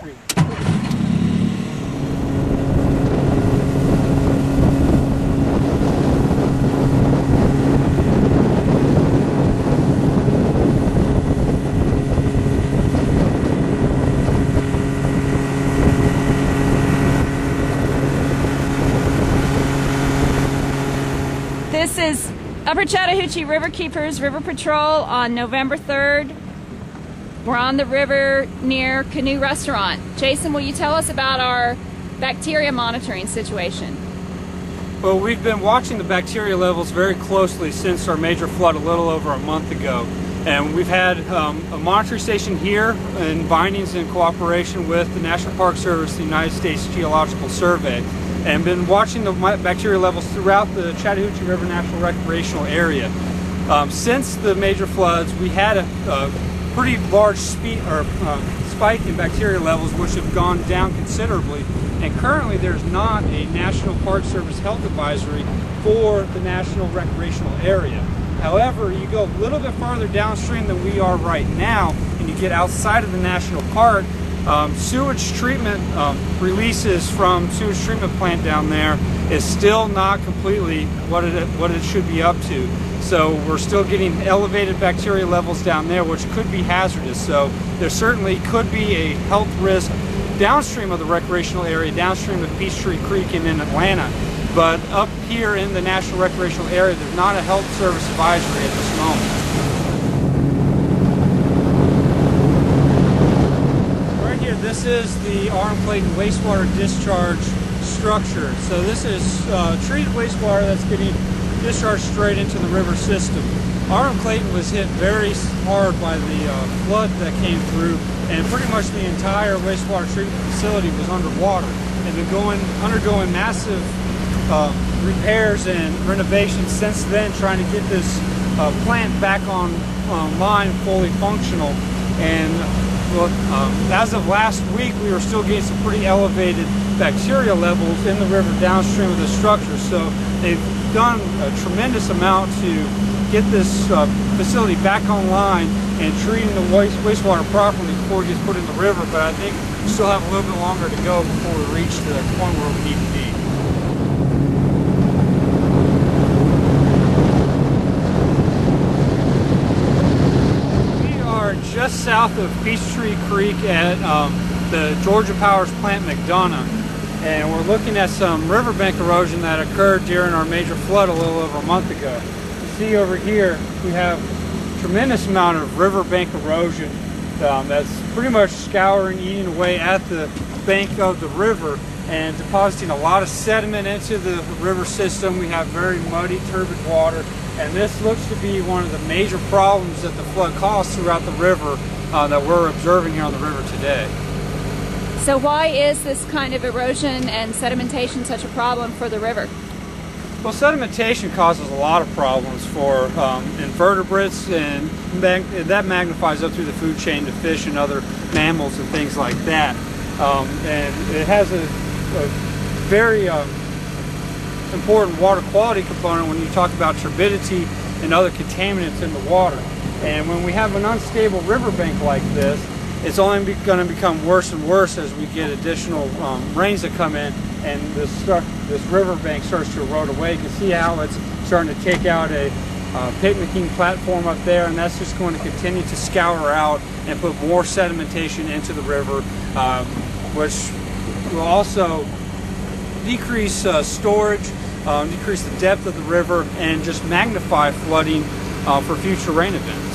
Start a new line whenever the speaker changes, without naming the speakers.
Creek.
This is Upper Chattahoochee Riverkeepers River Patrol on November 3rd. We're on the river near Canoe Restaurant. Jason, will you tell us about our bacteria monitoring situation?
Well, we've been watching the bacteria levels very closely since our major flood a little over a month ago. And we've had a monitoring station here in Vinings in cooperation with the National Park Service, the United States Geological Survey, and been watching the bacteria levels throughout the Chattahoochee River National Recreational Area. Since the major floods, we had a pretty large spike in bacteria levels, which have gone down considerably. And currently there's not a National Park Service health advisory for the National Recreational Area. However, you go a little bit farther downstream than we are right now, and you get outside of the national park, sewage treatment releases from sewage treatment plant down there is still not completely what it should be up to. So we're still getting elevated bacteria levels down there, which could be hazardous. So there certainly could be a health risk downstream of the recreational area, downstream of Peachtree Creek and in Atlanta. But up here in the National Recreational Area, there's not a health service advisory at this moment. Right here, this is the R.M. wastewater discharge structure. So this is treated wastewater that's getting discharged straight into the river system. R.M. Clayton was hit very hard by the flood that came through, and pretty much the entire wastewater treatment facility was underwater and been undergoing massive repairs and renovations since then, trying to get this plant back online, fully functional. And well, as of last week, we were still getting some pretty elevated bacteria levels in the river downstream of the structure. So they've done a tremendous amount to get this facility back online and treating the wastewater properly before it gets put in the river. But I think we still have a little bit longer to go before we reach the point where we need to be. Just south of Peachtree Creek at the Georgia Power's plant McDonough, and we're looking at some riverbank erosion that occurred during our major flood a little over a month ago. You see over here we have a tremendous amount of riverbank erosion that's pretty much scouring, eating away at the bank of the river and depositing a lot of sediment into the river system. We have very muddy, turbid water. And this looks to be one of the major problems that the flood caused throughout the river that we're observing here on the river today.
So why is this kind of erosion and sedimentation such a problem for the river?
Well, sedimentation causes a lot of problems for invertebrates, and that magnifies up through the food chain to fish and other mammals and things like that. And it has a very important water quality component when you talk about turbidity and other contaminants in the water. And when we have an unstable riverbank like this, it's only going to become worse and worse as we get additional rains that come in, and this riverbank starts to erode away. You can see how it's starting to take out a picnicking platform up there, and that's just going to continue to scour out and put more sedimentation into the river, which will also decrease storage, decrease the depth of the river, and just magnify flooding for future rain events.